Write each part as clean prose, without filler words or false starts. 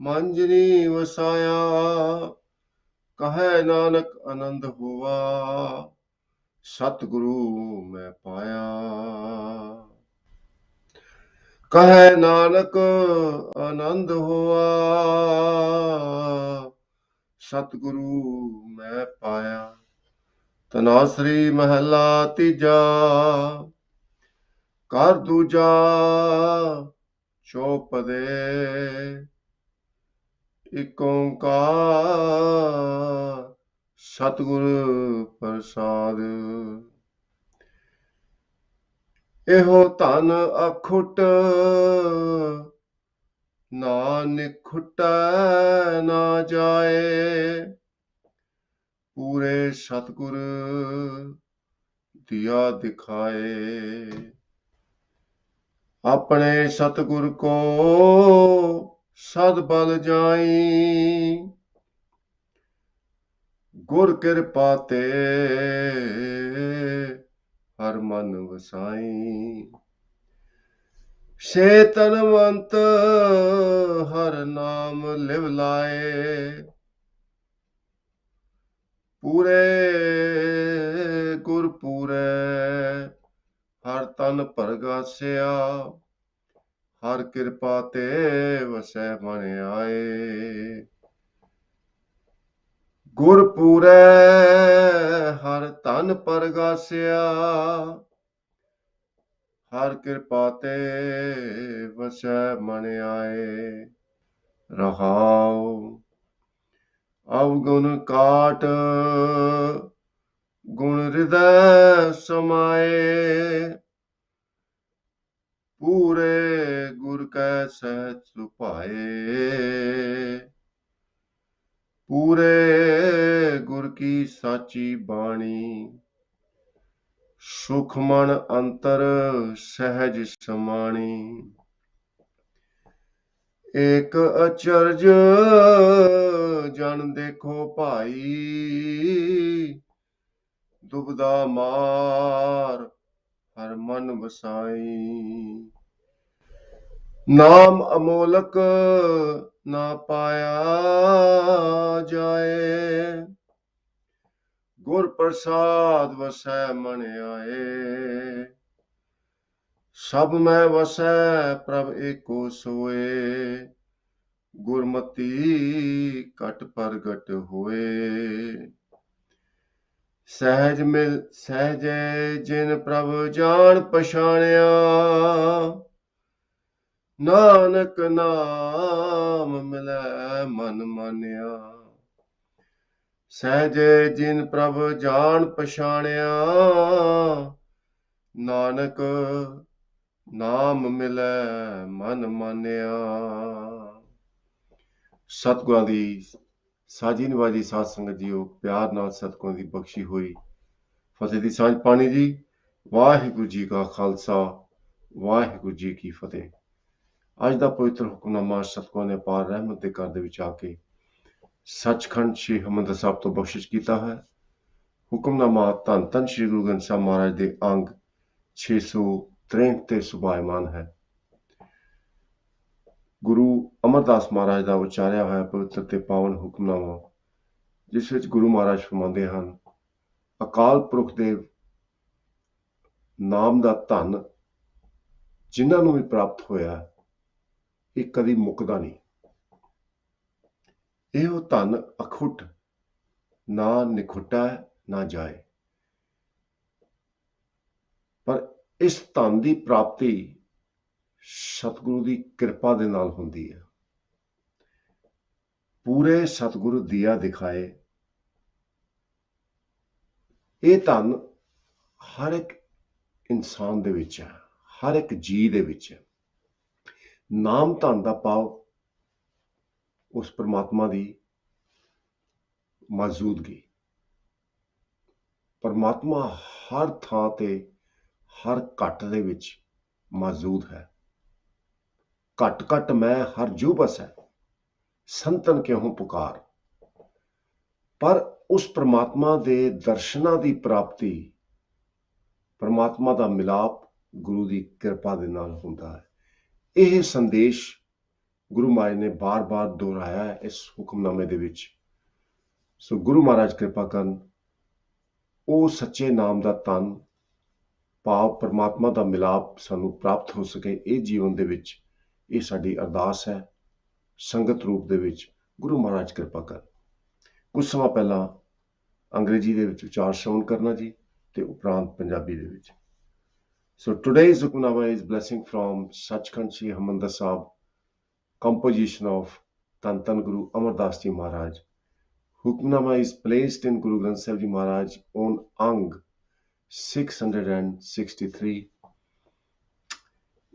ਮੰਜਨੀ ਵਸਾਇਆ। ਕਹੈ ਨਾਨਕ ਆਨੰਦ ਹੋਆ, ਸਤਿਗੁਰੂ ਮੈਂ ਪਾਇਆ। ਕਹੈ ਨਾਨਕ ਆਨੰਦ ਹੋਆ, ਸਤਿਗੁਰੂ ਮੈਂ ਪਾਇਆ। ਤਨਾਸਰੀ ਮਹਲਾ ਤੀਜਾ। ਘਰ ਦੂਜਾ ਚੌਪਦੇ, ਇਕ ਓੰਕਾਰ ਸਤਿਗੁਰ ਪ੍ਰਸਾਦ। ਇਹੋ ਧਨ ਅਖੁੱਟ, ਨਾ ਨਿਖੁਟੈ ਨਾ ਜਾਏ। ਪੂਰੇ ਸਤਿਗੁਰ ਦਿਆ ਦਿਖਾਏ। ਆਪਣੇ ਸਤਿਗੁਰ ਕੋ ਸਦ ਬਲ ਜਾਈ। ਗੁਰ ਕਿਰਪਾ ਤੇ ਹਰ ਮਨ ਵਸਾਈ। ਸੇ ਤਨਵੰਤ ਹਰ ਨਾਮ ਲਿਵ ਲਾਏ। ਪੂਰੇ ਗੁਰ ਪੂਰੇ ਹਰ ਤਨ ਪਰਗਾਸਿਆ। ਹਰ ਕਿਰਪਾ ਤੇ ਵਸੈ ਮਨ ਆਏ। ਗੁਰ ਪੂਰੇ ਹਰ ਤਨ ਪਰਗਾਸਿਆ। ਹਰ ਕਿਰਪਾ ਤੇ ਵਸੈ ਮਨ ਆਏ। ਰਹਾਉ ਅਵਗੁਣ ਕਾਟ, ਗੁਣ ਹਿਰਦੈ ਸਮਾਏ। ਪੂਰੇ ਗੁਰ ਕੈ ਸਹਿਜ ਸੁਭਾਏ। ਪੂਰੇ ਗੁਰ ਕੀ ਸਾਚੀ ਬਾਣੀ। ਸੁਖ ਮਨ ਅੰਤਰ ਸਹਿਜ ਸਮਾਣੀ। ਏਕ ਅਚਰਜ ਜਨ ਦੇਖੋ ਭਾਈ। ਦੁਬਦਾ ਮਾਰ ਹਰ ਮਨ ਵਸਾਈ। ਨਾਮ ਅਮੋਲਕ ਨਾ ਪਾਇਆ ਜਾਏ। ਗੁਰ ਪ੍ਰਸਾਦ ਵਸੈ ਮਨ ਆਏ। ਸਭ ਮੈਂ ਵਸੈ ਪ੍ਰਭ ਏਕੋ ਸੋਏ। ਗੁਰਮਤੀ ਘਟ ਪ੍ਰਗਟ ਹੋਏ। ਸਹਿਜ ਮਿਲ ਸਹਿਜੇ ਜਿਨ ਪ੍ਰਭ ਜਾਣ ਪਛਾਣਿਆ। ਨਾਨਕ ਨਾਮ ਮਿਲੈ ਮਨ ਮਾਨਿਆ। ਸਹਿਜੇ ਜਿਨ ਪ੍ਰਭ ਜਾਣ ਪਛਾਣਿਆ। ਨਾਨਕ ਨਾਮ ਮਿਲੈ ਮਨ ਮਾਨਿਆ। ਸਤਿਗੁਰਾਂ ਦੀ ਸਾਜੀ ਨਿਵਾਜੀ ਸਾਧ ਸੰਗਤ ਜੀਓ, ਪਿਆਰ ਨਾਲ ਸਤਿਗੁਰਾਂ ਦੀ ਬਖਸ਼ੀ ਹੋਈ ਫਤਿਹ ਦੀ ਸਾਂਝ ਪਾਣੀ ਜੀ। ਵਾਹਿਗੁਰੂ ਜੀ ਕਾ ਖਾਲਸਾ, ਵਾਹਿਗੁਰੂ ਜੀ ਕੀ ਫਤਿਹ। ਅੱਜ ਦਾ ਪਵਿੱਤਰ ਹੁਕਮਨਾਮਾ ਸਤਿਗੁਰਾਂ ਨੇ ਅਪਾਰ ਰਹਿਮਤ ਦੇ ਘਰ ਦੇ ਵਿੱਚ ਆ ਕੇ ਸੱਚਖੰਡ ਸ੍ਰੀ ਹਰਿਮੰਦਰ ਸਾਹਿਬ ਤੋਂ ਬਖਸ਼ਿਸ਼ ਕੀਤਾ ਹੈ। ਹੁਕਮਨਾਮਾ ਧੰਨ ਧੰਨ ਸ੍ਰੀ ਗੁਰੂ ਗ੍ਰੰਥ ਸਾਹਿਬ ਮਹਾਰਾਜ ਦੇ ਅੰਗ 663 ਤੇ ਸੁਭਾਇਮਾਨ ਹੈ। ਗੁਰੂ ਅਮਰਦਾਸ ਮਹਾਰਾਜ ਦਾ ਉਚਾਰਿਆ ਹੋਇਆ ਪਵਿੱਤਰ ਤੇ ਪਾਵਨ ਹੁਕਮਨਾਮਾ, ਜਿਸ ਵਿੱਚ ਗੁਰੂ ਮਹਾਰਾਜ ਫਰਮਾਉਂਦੇ ਹਨ, ਅਕਾਲ ਪੁਰਖ ਦੇ ਨਾਮ ਦਾ ਧਨ ਜਿਨ੍ਹਾਂ ਨੂੰ ਵੀ ਪ੍ਰਾਪਤ ਹੋਇਆ, ਇਹ ਕਦੀ ਮੁੱਕਦਾ ਨਹੀਂ। ਇਹੋ ਧਨ ਅਖੁੱਟ, ਨਾ ਨਿਖੁੱਟਾ ਨਾ ਜਾਏ। ਪਰ ਇਸ ਧਨ ਦੀ ਪ੍ਰਾਪਤੀ ਸਤਿਗੁਰੂ ਦੀ ਕਿਰਪਾ ਦੇ ਨਾਲ ਹੁੰਦੀ ਹੈ। ਪੂਰੇ ਸਤਿਗੁਰੂ ਦੀਆ ਦਿਖਾਏ। ਇਹ ਧਨ ਹਰ ਇੱਕ ਇਨਸਾਨ ਦੇ ਵਿੱਚ ਹੈ, ਹਰ ਇੱਕ ਜੀਅ ਦੇ ਵਿੱਚ ਹੈ। ਨਾਮ ਧਨ ਦਾ ਭਾਵ ਉਸ ਪਰਮਾਤਮਾ ਦੀ ਮੌਜੂਦਗੀ। ਪਰਮਾਤਮਾ ਹਰ ਥਾਂ ਤੇ ਹਰ ਘਟ ਦੇ ਵਿੱਚ ਮੌਜੂਦ ਹੈ। ਘਟ ਘਟ ਮੈਂ ਹਰ ਜੂ ਬਸ ਹੈ, ਸੰਤਨ ਕਿਉਂ ਪੁਕਾਰ। ਪਰ ਉਸ ਪਰਮਾਤਮਾ ਦੇ ਦਰਸ਼ਨਾਂ ਦੀ ਪ੍ਰਾਪਤੀ, ਪਰਮਾਤਮਾ ਦਾ ਮਿਲਾਪ ਗੁਰੂ ਦੀ ਕਿਰਪਾ ਦੇ ਨਾਲ ਹੁੰਦਾ ਹੈ। ਇਹ ਸੰਦੇਸ਼ ਗੁਰੂ ਮਹਾਰਾਜ ਨੇ ਬਾਰ-ਬਾਰ ਦੁਹਰਾਇਆ ਹੈ ਇਸ ਹੁਕਮਨਾਮੇ ਦੇ ਵਿੱਚ। ਸੋ ਗੁਰੂ ਮਹਾਰਾਜ ਕਿਰਪਾ ਕਰਨ, ਉਹ ਸੱਚੇ ਨਾਮ ਦਾ ਧਨ, ਭਾਵ ਪਰਮਾਤਮਾ ਦਾ ਮਿਲਾਪ ਸਾਨੂੰ ਪ੍ਰਾਪਤ ਹੋ ਸਕੇ ਇਹ ਜੀਵਨ ਦੇ ਵਿੱਚ। ਇਹ ਸਾਡੀ ਅਰਦਾਸ ਹੈ ਸੰਗਤ ਰੂਪ ਦੇ ਵਿੱਚ। ਗੁਰੂ ਮਹਾਰਾਜ ਕਿਰਪਾ ਕਰਨ। ਕੁਝ ਸਮਾਂ ਪਹਿਲਾਂ ਅੰਗਰੇਜ਼ੀ ਦੇ ਵਿੱਚ ਵਿਚਾਰ ਸ਼੍ਰਵਣ ਕਰਨਾ ਜੀ, ਤੇ ਉਪਰੰਤ ਪੰਜਾਬੀ ਦੇ ਵਿੱਚ। So today's Hukumnama is blessing from Sachkhand Sri Harmandir Sahib, composition of Tan Tan Guru Amardas Ji Maharaj. Hukumnama is placed in Guru Granth Sahib Ji Maharaj on Ang 663.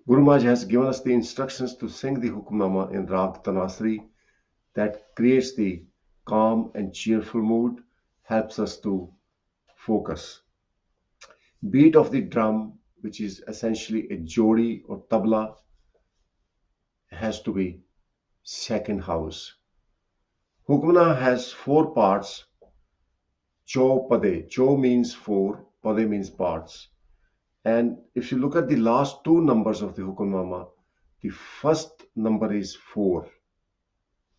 Guru Maharaj has given us the instructions to sing the Hukumnama in Rag Tanasri that creates the calm and cheerful mood, helps us to focus. Beat of the drum, which is essentially a jodi or tabla, has to be second house. Hukumna has 4 parts. Cho pade. Cho means 4, pade means parts. And if you look at the last 2 numbers of the Hukumnama, the first number is 4,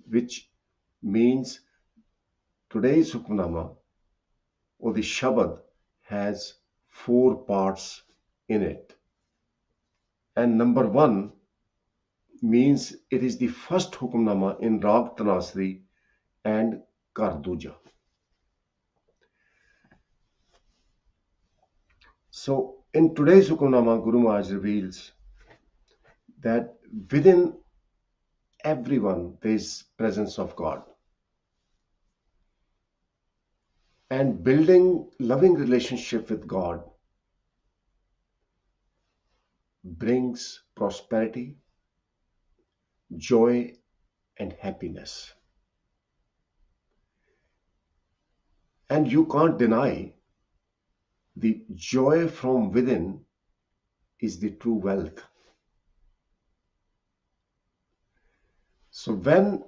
which means today's Hukumnama or the Shabad has 4 parts in it. And number 1 means it is the first Hukumnama in Rag Tanasri and Karduja. So in today's Hukumnama, Guru Maharaj reveals that within everyone there is presence of God. And building loving relationship with God brings prosperity, joy, and happiness. And you can't deny the joy from within is the true wealth. So when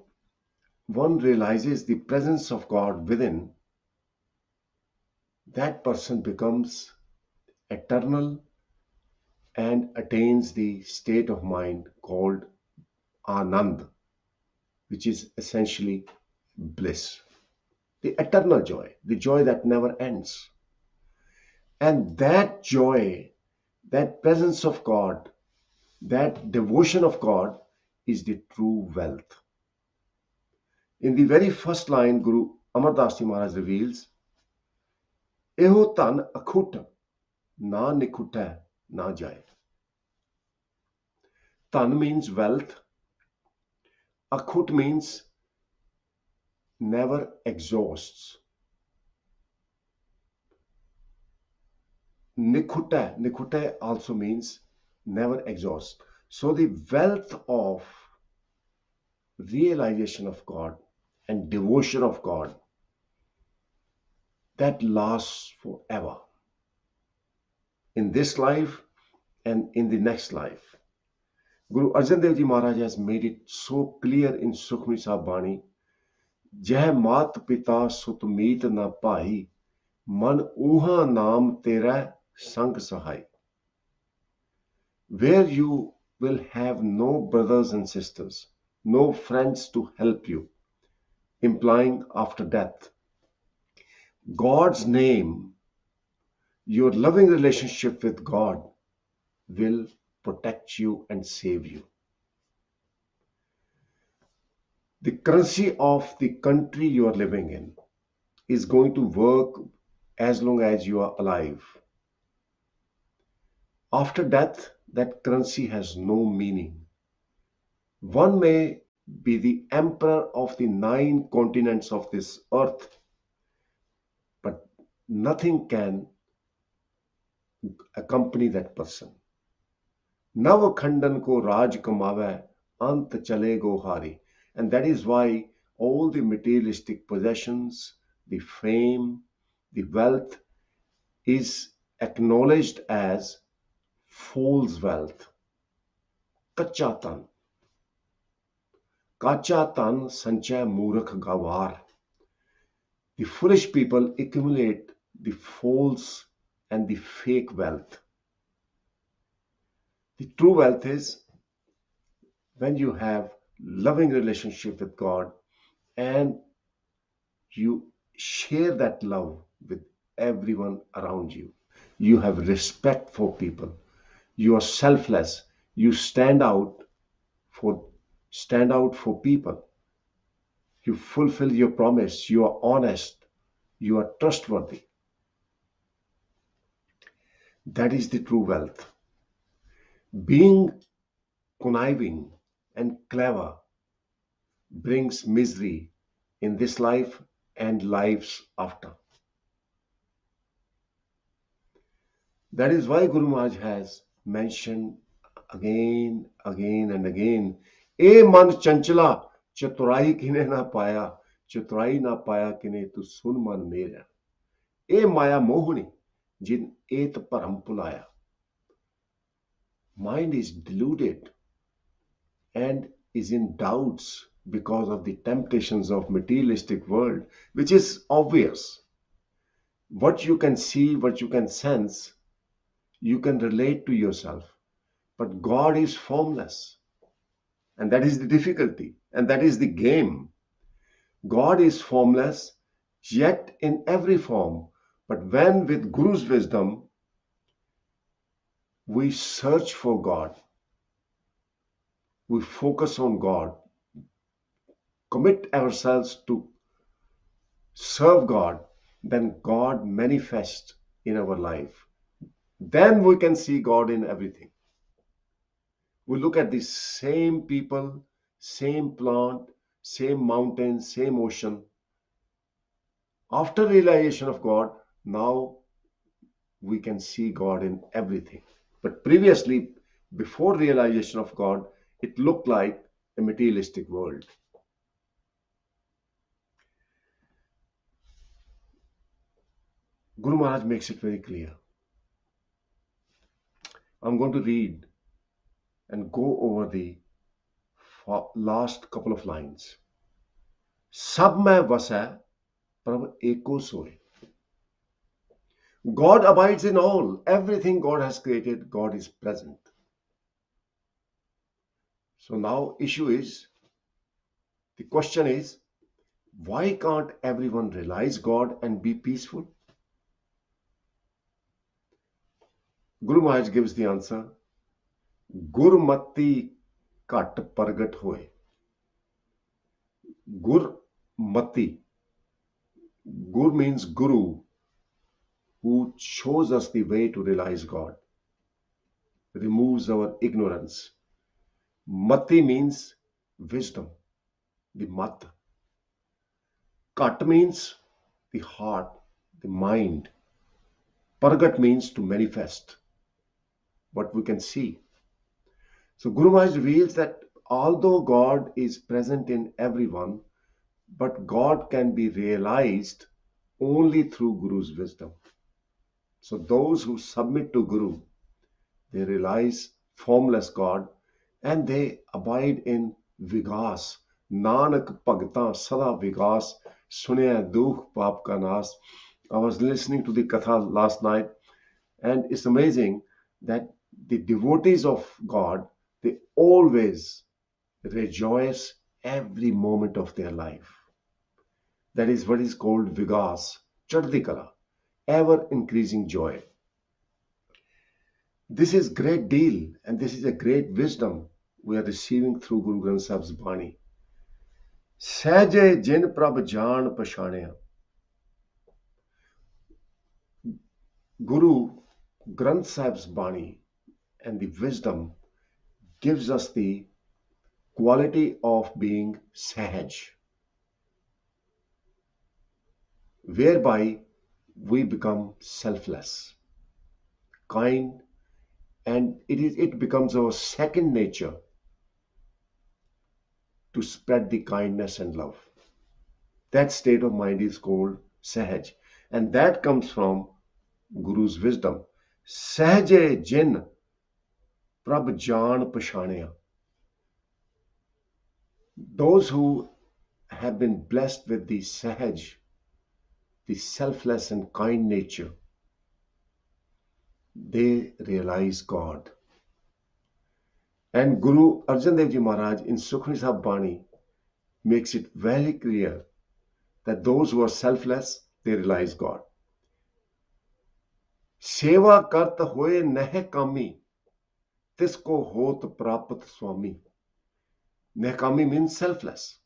one realizes the presence of God within, that person becomes eternal and attains the state of mind called Anand, which is essentially bliss, the eternal joy, the joy that never ends. And that joy, that presence of God, that devotion of God is the true wealth. In the very first line, Guru Amardas Ji Maharaj reveals, Eho tan akhut, na nikhuttai na jaye. Tan means wealth. Akhut means never exhausts. Nikhuttai also means never exhausts. So the wealth of realization of God and devotion of God, that lasts forever, in this life and in the next life. Guru Arjan Dev Ji Maharaj has made it so clear in Sukhmani Sahib Bani, Jeh mat pita sut meet na bhai, man uha naam tera sang sahai. Where you will have no brothers and sisters, no friends to help you, implying after death, God's name, your loving relationship with God will protect you and save you. The currency of the country you are living in is going to work as long as you are alive. After death, that currency has no meaning. One may be the emperor of the 9 continents of this earth, but nothing can accompany that person. Nav khandan ko raj kamave, ant chale go hari. And that is why all the materialistic possessions, the fame, the wealth is acknowledged as fool's wealth. Kacha tan. Kacha tan sanchay murakh gawar. The foolish people accumulate the false and the fake wealth. The true wealth is when you have loving relationship with God, and you share that love with everyone around you. You have respect for people. You are selfless. You for stand out for people. You fulfill your promise. You are honest. You are trustworthy. That is the true wealth. Being conniving and clever brings misery in this life and lives after. That is why Guru Maharaj has mentioned again and again, ए मन चंचला चतुराई किने ना पाया, चतुराई ना पाया किने तू सुन मन मेरा, ए माया मोहनी जिन एत भरम भुलाया. Mind is deluded and is in doubts because of the temptations of materialistic world, which is obvious. What you can see, what you can sense, you can relate to yourself. But God is formless. And that is the difficulty. And that is the game. God is formless, yet in every form. But when with Guru's wisdom, we search for God, we focus on God, commit ourselves to serve God, then God manifests in our life. Then we can see God in everything. We look at the same people, same plant, same mountain, same ocean. After realization of God, now we can see God in everything. But previously, before realization of God, it looked like a materialistic world. Guru Maharaj makes it very clear. I'm going to read and go over the last couple of lines. Sab mein vasai, prabh eko soe. God abides in all. Everything God has created, God is present. So now the question is, why can't everyone realize God and be peaceful? Guru Maharaj gives the answer, Gurmati kat pargat hoye. Gurmati. Gur means Guru, who shows us the way to realize God, removes our ignorance. Mati means wisdom, the mat. Kat means the heart, the mind. Pargat means to manifest what we can see. So Guru Maharaj reveals that although God is present in everyone, but God can be realized only through Guru's wisdom. So those who submit to Guru, they realize formless God and they abide in vigas. Nanak Bhagta Sada Vigas, Sunaya Dukh Paap Ka Nas. I was listening to the Katha last night, and it's amazing that the devotees of God, they always rejoice every moment of their life. That is what is called vigas, chardikala, ever increasing joy. This is great deal, and this is a great wisdom we are receiving through Guru Granth Sahib's Bani. Sahaje jin prabh jaan pashaniya. Guru Granth Sahib's Bani and the wisdom gives us the quality of being sahaj, whereby we become selfless, kind, and it becomes our second nature to spread the kindness and love. That state of mind is called sahaj, and that comes from Guru's wisdom. Sahaje jin prabh jaan pashaniya. Those who have been blessed with the sahaj, the selfless and kind nature, they realize God. And Guru Arjan Dev Ji Maharaj in Sukhmani Sahib Bani makes it very clear that those who are selfless, they realize God. सेवा करत होए नह कामी, तिसको होत प्राप्त स्वामी. Nehkami means selfless.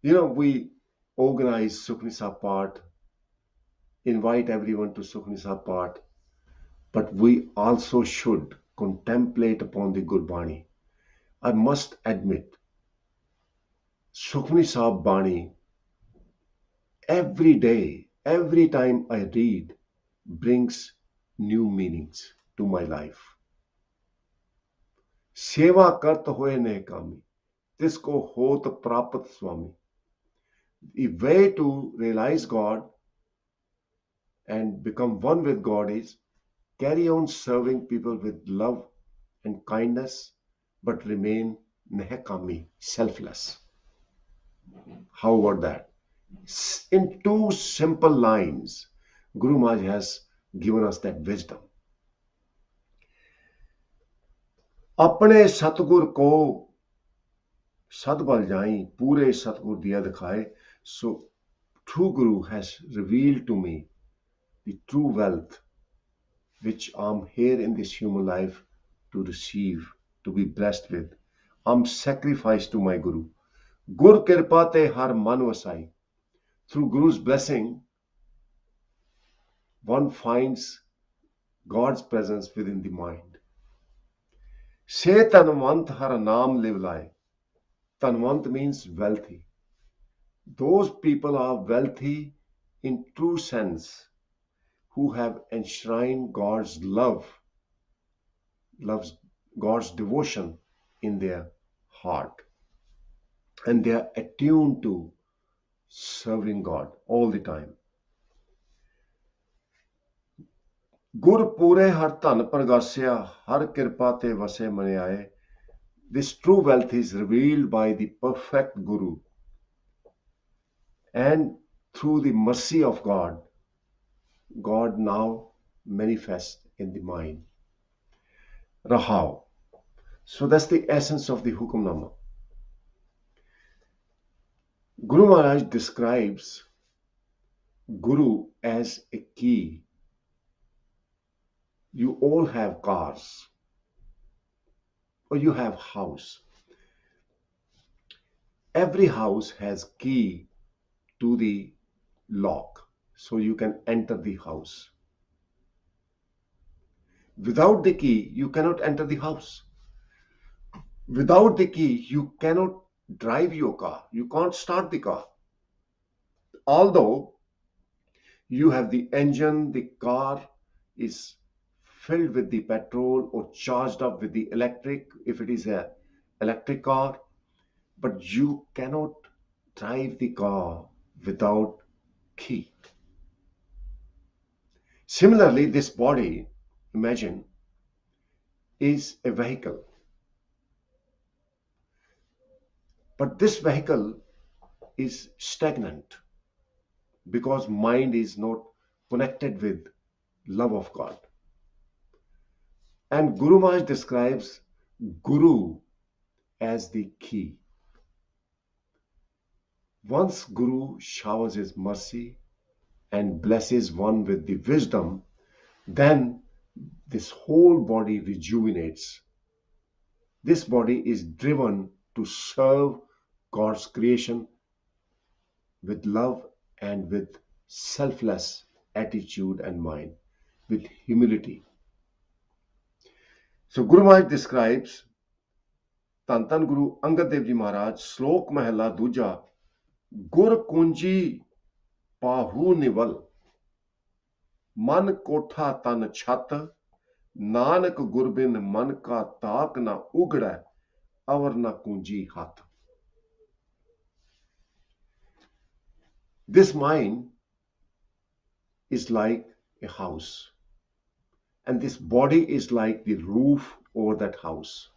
We organize Sukhmani Sahib Path, invite everyone to Sukhmani Sahib Path, but we also should contemplate upon the Gurbani. I must admit, Sukhmani Sahib Bani, every day, every time I read, brings new meanings to my life. सेवा करत होए ने कामी, तिसको होत प्राप्त स्वामी. The way to realize God and become one with God is carry on serving people with love and kindness, but remain nehkami, selfless. How about that? In two simple lines, Guru Maharaj has given us that wisdom. अपने सतगुर को सदबल जाई, पूरे सतगुर दिया दिखाए. So true Guru has revealed to me the true wealth which I'm here in this human life to receive, to be blessed with. I'm sacrificed to my Guru. Gur kirpa te har man vasai. Through Guru's blessing, one finds God's presence within the mind. Se tanvant har naam live lai. Tanvant means wealthy. Those people are wealthy in true sense who have enshrined God's love, God's devotion in their heart. And they are attuned to serving God all the time. Gur pure har dhan pragasya, har kirpa te vase mane aaye. This true wealth is revealed by the perfect Guru. And through the mercy of God, God now manifests in the mind. Rahau. So that's the essence of the Hukumnama. Guru Maharaj describes Guru as a key. You all have cars, or you have house. Every house has key to the lock, so you can enter the house. Without the key, you cannot enter the house. Without the key, you cannot drive your car. You can't start the car. Although you have the engine, the car is filled with the petrol or charged up with the electric, if it is an electric car, but you cannot drive the car without key. Similarly, this body, imagine, is a vehicle. But this vehicle is stagnant because mind is not connected with love of God. And Guru Maharaj describes Guru as the key. Once Guru showers his mercy and blesses one with the wisdom, then this whole body rejuvenates. This body is driven to serve God's creation with love and with selfless attitude and mind, with humility. So Guru Maharaj describes ਧੰਨ ਧੰਨ ਗੁਰੂ ਅੰਗਦ ਦੇਵ ਜੀ ਮਹਾਰਾਜ ਸ਼ਲੋਕ ਮਹਿਲਾ ਦੂਜਾ ਗੁਰ ਕੁੰਜੀ ਪਾਹੂ ਨਿਵਲ ਮਨ ਕੋਠਾ ਤਨ ਛੱਤ ਨਾਨਕ ਗੁਰਬਿਨ ਮਨ ਕਾ ਤਾਕ ਨਾ ਉਗੜੈ ਅਵਰ ਨਾ ਕੁੰਜੀ ਹੱਥ. This mind is like a house, and this body is like the roof over that house.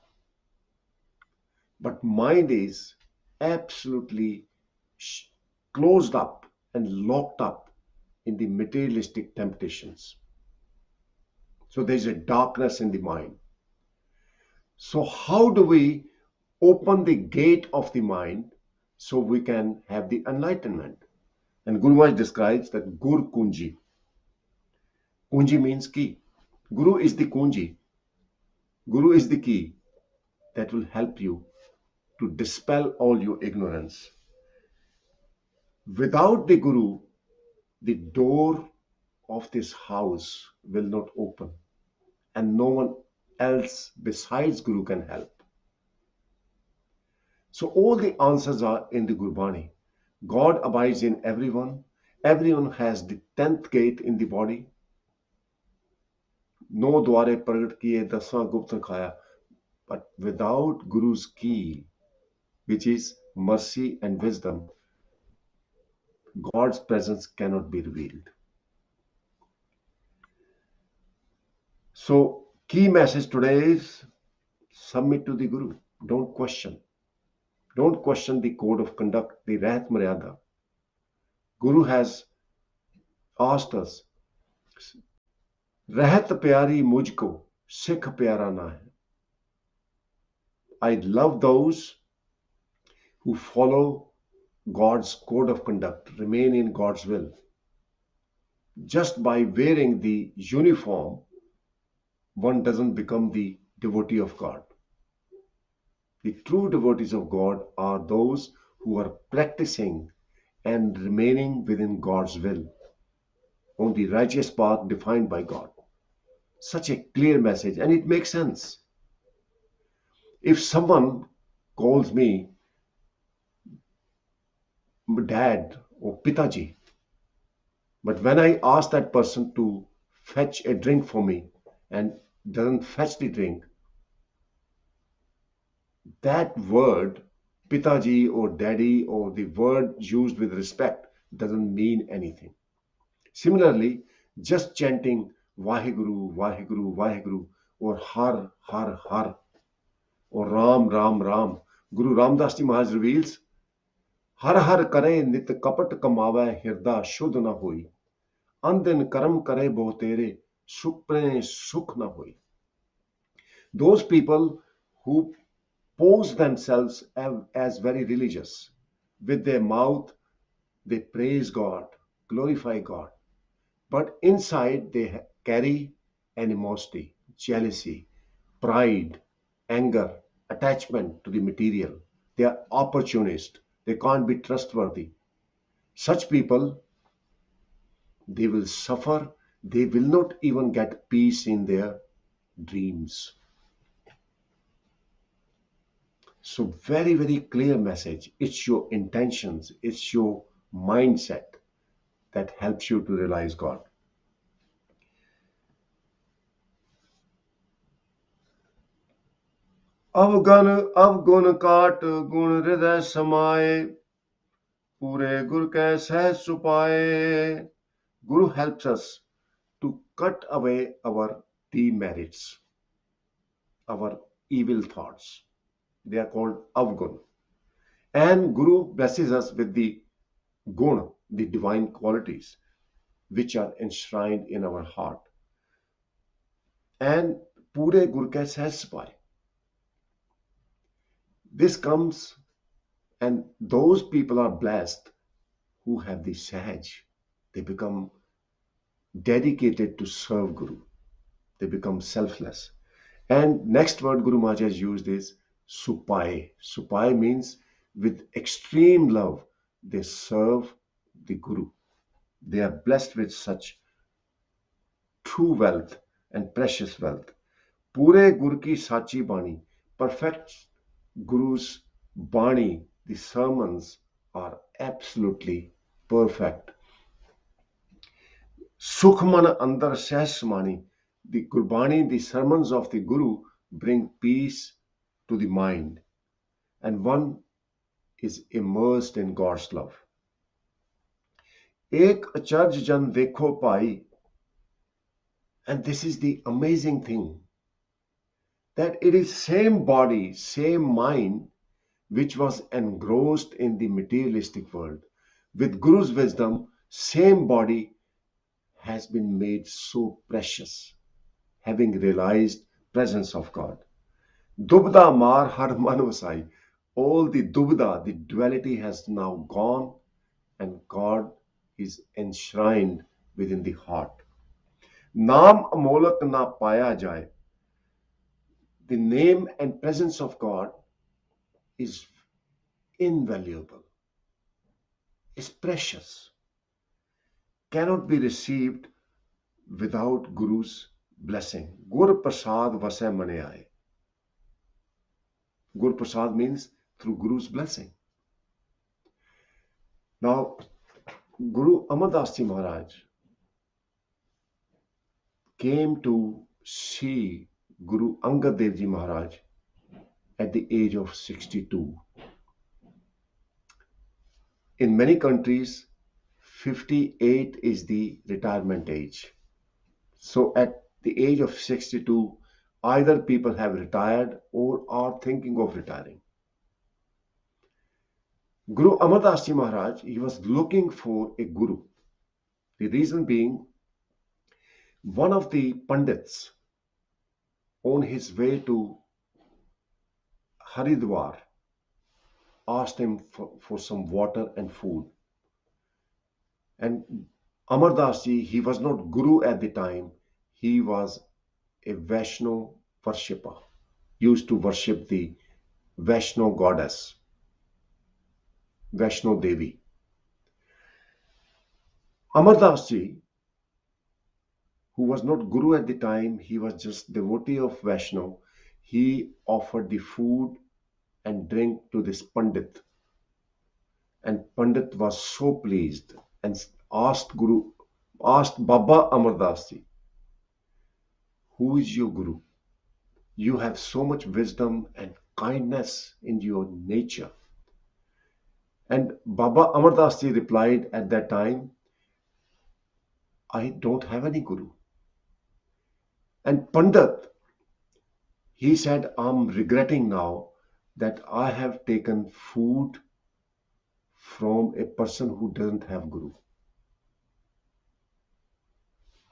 But mind is absolutely closed up and locked up in the materialistic temptations. So there's a darkness in the mind. So how do we open the gate of the mind so we can have the enlightenment? And Guru Maharaj describes that Gur Kunji. Kunji means key. Guru is the Kunji. Guru is the key that will help you to dispel all your ignorance. Without the Guru, the door of this house will not open, and no one else besides Guru can help. So all the answers are in the Gurbani. God abides in everyone. Everyone has the 10th gate in the body. No dware pragat kiye, daswaं gupt khaya. But without Guru's key, which is mercy and wisdom, God's presence cannot be revealed. So, key message today is submit to the Guru. Don't question. Don't question the code of conduct, the Rahat Maryada. Guru has asked us, Rahat pyari mujhko, Sikh pyara na hai. I love those who follow God's code of conduct, remain in God's will. Just by wearing the uniform, one doesn't become the devotee of God. The true devotees of God are those who are practicing and remaining within God's will on the righteous path defined by God. Such a clear message, and it makes sense. If someone calls me dad or pitaji, but when I ask that person to fetch a drink for me and doesn't fetch the drink, that word pitaji or daddy or the word used with respect doesn't mean anything. Similarly, just chanting Vaheguru, Vaheguru, Vaheguru or Har, Har, Har or Ram, Ram, Ram. Guru Ramdas Ji Maharaj reveals, Har Har kare nit kapat kamave hirda shuddh na hoi. Andin karam kare boh tere supne sukh na hoi. Those people who pose themselves as very religious, with their mouth they praise God, glorify God, but inside they carry animosity, jealousy, pride, anger, attachment to the material. They are opportunists. They can't be trustworthy. Such people, they will suffer. They will not even get peace in their dreams. So very, very clear message. It's your intentions. It's your mindset that helps you to realize God. अवगुण काट गुण हृदय समाए पूरे गुर कै सहज सुपाए. Guru helps us to cut away our demerits, our evil thoughts. They are called avgun. And Guru blesses us with the gun, the divine qualities, which are enshrined in our heart. And pure gur ke sahaj supaye. This comes, and those people are blessed who have the sahaj. They become dedicated to serve Guru. They become selfless. And next word Guru Maharaj has used is supai. Supai means with extreme love they serve the Guru. They are blessed with such true wealth and precious wealth. Pure Gur ki sachi bani, perfect Guru's bani, the sermons are absolutely perfect. Sukhman andar sehsmani, the Gurbani, the sermons of the Guru bring peace to the mind, and one is immersed in God's love. Ek acharj jan dekho pai, and this is the amazing thing, that it is same body, same mind, which was engrossed in the materialistic world. With Guru's wisdom, same body has been made so precious, having realized presence of God. Dubda mar har man vasai. All the dubda, the duality has now gone, and God is enshrined within the heart. Naam amolak na paya jaye. The name and presence of God is invaluable, is precious, cannot be received without Guru's blessing. Gur Prasad Vasai Mane Aaye. Gur Prasad means through Guru's blessing. Now, Guru Amardas Ji Maharaj came to see Guru Angad Dev Ji Maharaj at the age of 62. In many countries, 58 is the retirement age. So at the age of 62, either people have retired or are thinking of retiring. Guru Amardas Ji Maharaj, he was looking for a guru. The reason being, one of the Pandits on his way to Haridwar asked him for some water and food. And Amardas Ji, he was not guru at the time, he was a Vaishno worshipper, used to worship the Vaishno goddess, Vaishno Devi. Amardas Ji, who was not guru at the time, he was just devotee of Vaishno, he offered the food and drink to this Pandit. And Pandit was so pleased and asked Baba Amardas Ji, who is your guru? You have so much wisdom and kindness in your nature. And Baba Amardas Ji replied at that time, I don't have any guru. And Pandit, he said, I'm regretting now that I have taken food from a person who doesn't have guru.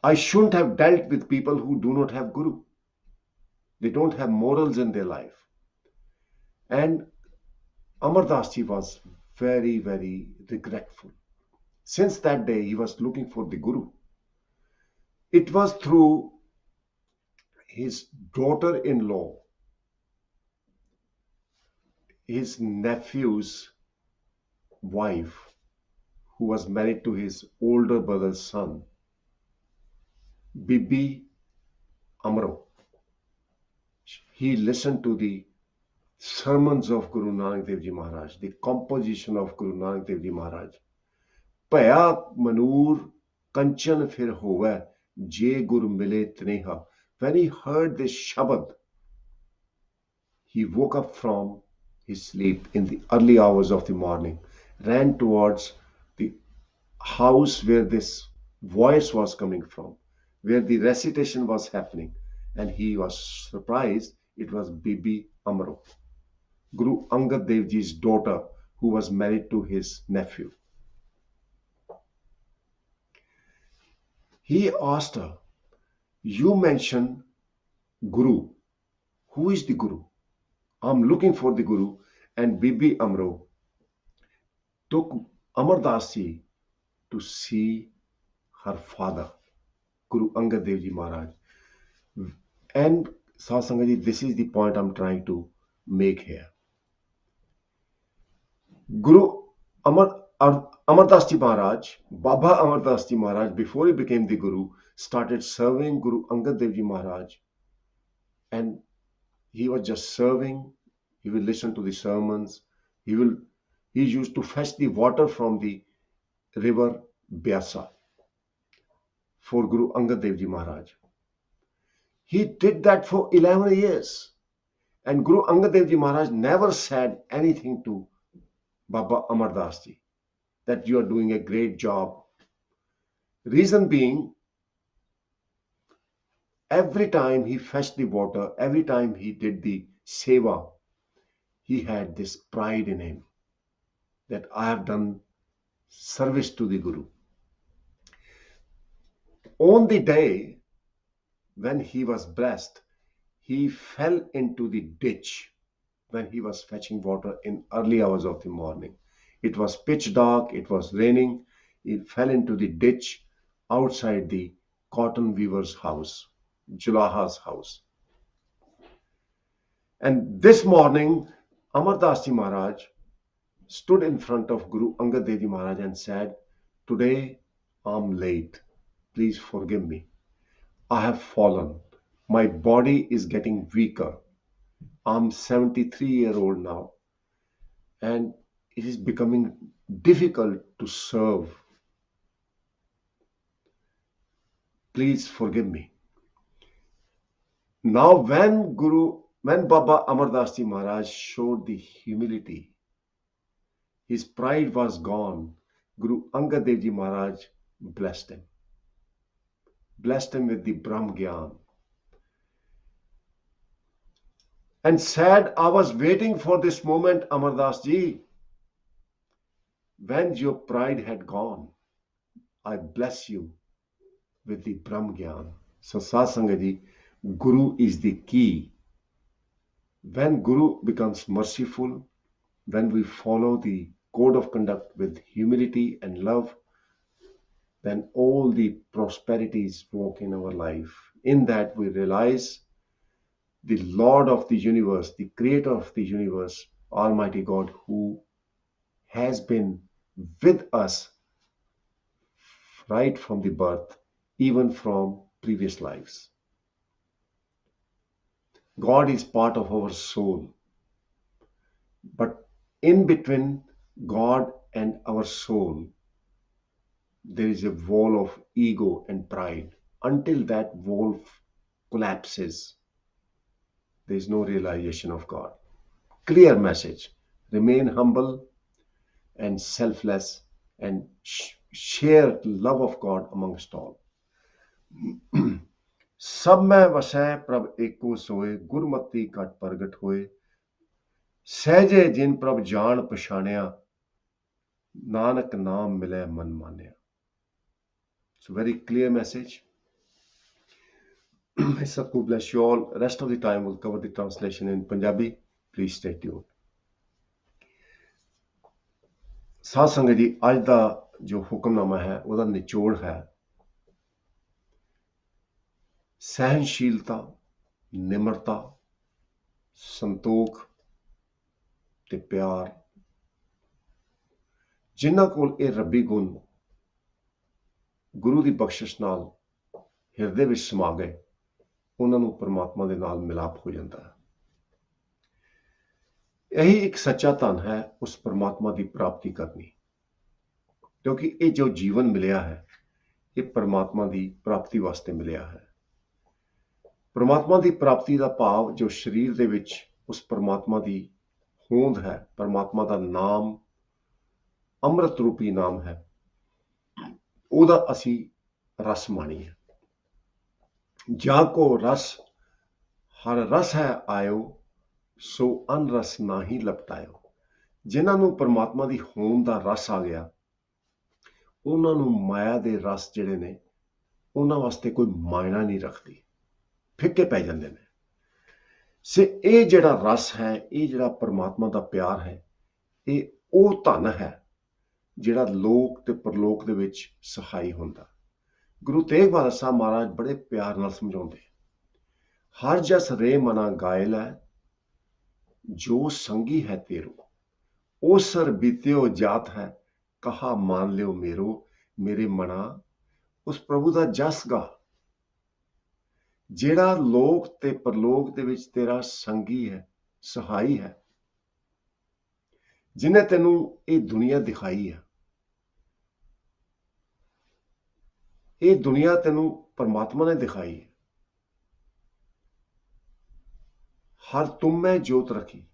I shouldn't have dealt with people who do not have guru. They don't have morals in their life. And Amardas Ji was very, very regretful. Since that day, he was looking for the guru. It was through his daughter-in-law, his nephew's wife, who was married to his older brother's son, Bibi Amro. He listened to the sermons of Guru Nanak Dev Ji Maharaj, the composition of Guru Nanak Dev Ji Maharaj. Paya Manur Kanchan Fir Hove, Je Gur Mile Tneha. When he heard this Shabad, he woke up from his sleep in the early hours of the morning, ran towards the house where this voice was coming from, where the recitation was happening, and he was surprised it was Bibi Amro, Guru Angad Dev Ji's daughter, who was married to his nephew. He asked her, you mentioned Guru. Who is the Guru? I'm looking for the Guru. And Bibi Amro took Amardas Ji to see her father, Guru Angad Dev Ji Maharaj. And Satsanga Ji, this is the point I'm trying to make here. Guru Amardas Ji Maharaj, Baba Amardas Ji Maharaj, before he became the Guru, started serving Guru Angad Dev Ji Maharaj. And he was just serving. He will listen to the sermons. He used to fetch the water from the river Byasa for Guru Angad Dev Ji Maharaj. He did that for 11 years. And Guru Angad Dev Ji Maharaj never said anything to Baba Amardas Ji that you are doing a great job. Reason being, every time he fetched the water, every time he did the seva, he had this pride in him that I have done service to the Guru. On the day when he was blessed, he fell into the ditch when he was fetching water in early hours of the morning. It was pitch dark, it was raining. He fell into the ditch outside the cotton weaver's house, Julaha's house. And this morning, Amardas Ji Maharaj stood in front of Guru Angad Dev Ji Maharaj and said, "Today I'm late. Please forgive me. I have fallen. My body is getting weaker. I'm 73-year-old now, and it is becoming difficult to serve. Please forgive me." Now, when Baba Amardas Ji Maharaj showed the humility, his pride was gone. Guru Angad Dev Ji Maharaj blessed him with the Brahm Gyan, and said, "I was waiting for this moment, Amardas Ji. When your pride had gone, I bless you with the Brahm Gyan." So, Satsanga Ji, Guru is the key. When Guru becomes merciful, when we follow the code of conduct with humility and love, then all the prosperities walk in our life. In that we realize the Lord of the universe, the creator of the universe, Almighty God, who has been with us right from the birth, even from previous lives. God is part of our soul. But in between God and our soul, there is a wall of ego and pride. Until that wall collapses, there is no realization of God. Clear message. Remain humble and selfless and share the love of God amongst all. सब में वसै प्रभ एको सोए, गुरमति घट प्रगट होए, सहजे जिन प्रभ जान पछाणिया, नानक नाम मिले मन मानिया. It's a very clear message. May Sadhguru bless you all. Rest of the time we'll cover the translation in Punjabi. Please stay tuned. ਸਾਧ ਸੰਗਤ ਜੀ, ਅੱਜ ਦਾ ਜੋ ਹੁਕਮਨਾਮਾ ਹੈ ਉਹਦਾ ਨਿਚੋੜ ਹੈ ਸਹਿਨਸ਼ੀਲਤਾ, ਨਿਮਰਤਾ, ਸੰਤੋਖ ਤੇ ਪਿਆਰ. ਜਿਨ੍ਹਾਂ ਕੋਲ ਇਹ ਰੱਬੀ ਗੁਣ ਗੁਰੂ ਦੀ ਬਖਸ਼ਿਸ਼ ਨਾਲ ਹਿਰਦੇ ਵਿੱਚ ਸਮਾ ਗਏ, ਉਹਨਾਂ ਨੂੰ ਪਰਮਾਤਮਾ ਦੇ ਨਾਲ ਮਿਲਾਪ ਹੋ ਜਾਂਦਾ ਹੈ. ਇਹੀ ਇੱਕ ਸੱਚਾ ਧਨ ਹੈ ਉਸ ਪਰਮਾਤਮਾ ਦੀ ਪ੍ਰਾਪਤੀ ਕਰਨੀ, ਕਿਉਂਕਿ ਇਹ ਜੋ ਜੀਵਨ ਮਿਲਿਆ ਹੈ ਇਹ ਪਰਮਾਤਮਾ ਦੀ ਪ੍ਰਾਪਤੀ ਵਾਸਤੇ ਮਿਲਿਆ ਹੈ. ਪਰਮਾਤਮਾ ਦੀ ਪ੍ਰਾਪਤੀ ਦਾ ਭਾਵ ਜੋ ਸਰੀਰ ਦੇ ਵਿੱਚ ਉਸ ਪਰਮਾਤਮਾ ਦੀ ਹੋਂਦ ਹੈ, ਪਰਮਾਤਮਾ ਦਾ ਨਾਮ ਅੰਮ੍ਰਿਤ ਰੂਪੀ ਨਾਮ ਹੈ, ਉਹਦਾ ਅਸੀਂ ਰਸ ਮਾਣੀਏ. ਜਾਂ ਕੋ ਰਸ ਹਰ ਰਸ ਹੈ ਆਇਓ, ਸੋ ਅਨਰਸ ਨਾਹੀ ਲਪਟਾਇਓ. ਜਿਨ੍ਹਾਂ ਨੂੰ ਪਰਮਾਤਮਾ ਦੀ ਹੋਂਦ ਦਾ ਰਸ ਆ ਗਿਆ, ਉਹਨਾਂ ਨੂੰ ਮਾਇਆ ਦੇ ਰਸ ਜਿਹੜੇ ਨੇ ਉਹਨਾਂ ਵਾਸਤੇ ਕੋਈ ਮਾਇਨਾ ਨਹੀਂ ਰੱਖਦੀ, ਫਿੱਕੇ ਪੈ ਜਾਂਦੇ ਨੇ. ਸੇ ਇਹ ਜਿਹੜਾ ਰਸ ਹੈ, ਇਹ ਜਿਹੜਾ ਪਰਮਾਤਮਾ ਦਾ ਪਿਆਰ ਹੈ, ਇਹ ਉਹ ਧਨ ਹੈ ਜਿਹੜਾ ਲੋਕ ਤੇ ਪਰਲੋਕ ਦੇ ਵਿੱਚ ਸਹਾਈ ਹੁੰਦਾ. ਗੁਰੂ ਤੇਗ ਬਹਾਦਰ ਸਾਹਿਬ ਮਹਾਰਾਜ ਬੜੇ ਪਿਆਰ ਨਾਲ ਸਮਝਾਉਂਦੇ, ਹਰ ਜਸ ਰੇ ਮਨਾ ਗਾਇਲ ਹੈ, ਜੋ ਸੰਗੀ ਹੈ ਤੇਰੋ, ਉਹ ਸਰ ਬੀਤਿਓ ਜਾਤ ਹੈ, ਕਹਾ ਮਾਨ ਲਿਓ ਮੇਰੋ. ਮੇਰੇ ਮਨਾ ਉਸ ਪ੍ਰਭੂ ਦਾ ਜਸ ਗਾ, ਜਿਹੜਾ ਲੋਕ ਤੇ ਪਰਲੋਕ ਦੇ ਵਿੱਚ ਤੇਰਾ ਸੰਗੀ ਹੈ, ਸਹਾਈ ਹੈ, ਜਿਹਨੇ ਤੈਨੂੰ ਇਹ ਦੁਨੀਆ ਦਿਖਾਈ ਹੈ. ਇਹ ਦੁਨੀਆ ਤੈਨੂੰ ਪਰਮਾਤਮਾ ਨੇ ਦਿਖਾਈ ਹੈ. ਹਰ ਤੁਮ ਮੈਂ ਜੋਤ ਰੱਖੀ,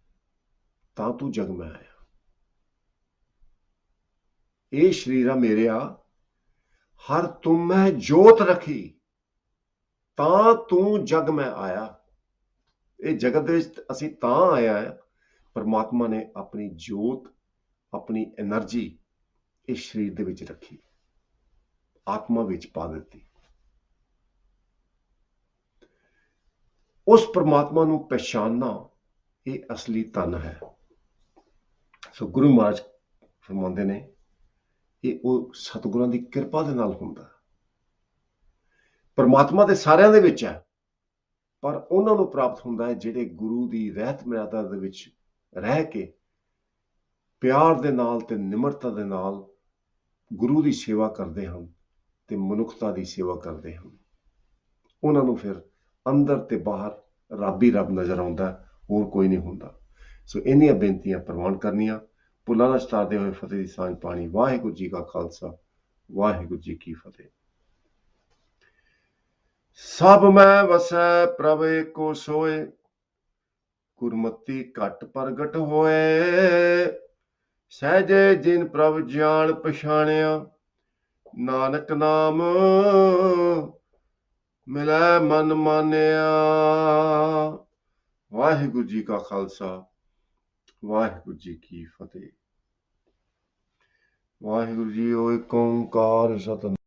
ਤਾਂ ਤੂੰ ਜਗ ਮੈਂ ਆਇਆ. ਇਹ ਸ਼ਰੀਰਾ ਮੇਰਿਆ, ਹਰ ਤੁਮ ਮੈਂ ਜੋਤ ਰੱਖੀ, ਤਾਂ ਤੂੰ ਜਗ ਮੈਂ ਆਇਆ. ਇਹ ਜਗਤ ਦੇ ਵਿੱਚ ਅਸੀਂ ਤਾਂ ਆਇਆ ਹੈ, ਪਰਮਾਤਮਾ ਨੇ ਆਪਣੀ ਜੋਤ, ਆਪਣੀ એનર્ਜੀ ਇਸ ਸਰੀਰ ਦੇ ਵਿੱਚ ਰੱਖੀ, ਆਤਮਾ ਵਿੱਚ ਪਾ ਦਿੱਤੀ. उस परमात्मा नूं पहचानना ये असली धन है। सो गुरु महाराज फरमाते ने ये सतगुरां दी किरपा दे नाल हुंदा। परमात्मा ते सारियां दे विच है, पर उन्हां नूं प्राप्त हुंदा है जिहड़े गुरु दी रहत मर्यादा दे विच रह के प्यार दे नाल ते निमरता दे नाल गुरु दी सेवा करदे हन ते मनुखता दी सेवा करदे हन। उन्हां नूं फिर अंदर ते बाहर रब ही रब नजर आउंदा, होर कोई नहीं हुंदा। सो इन्नियां बेनतियां प्रवान करनियां, भुल्लां ना छटाते होए फतेह दी सांझ पाणी। वाहिगुरू जी का खालसा, वाहिगुरू जी की फतेह। सब मैं वसै प्रभ एको सोए, गुरमति घट प्रगट होए। सहजे जिन प्रभ जान पछाणिया, नानक नाम मिलै मन मानिया। वाहिगुरू जी का खालसा, वाहिगुरू जी की फतेह। वाहिगुरू जी ओम ओंकार सतनाम।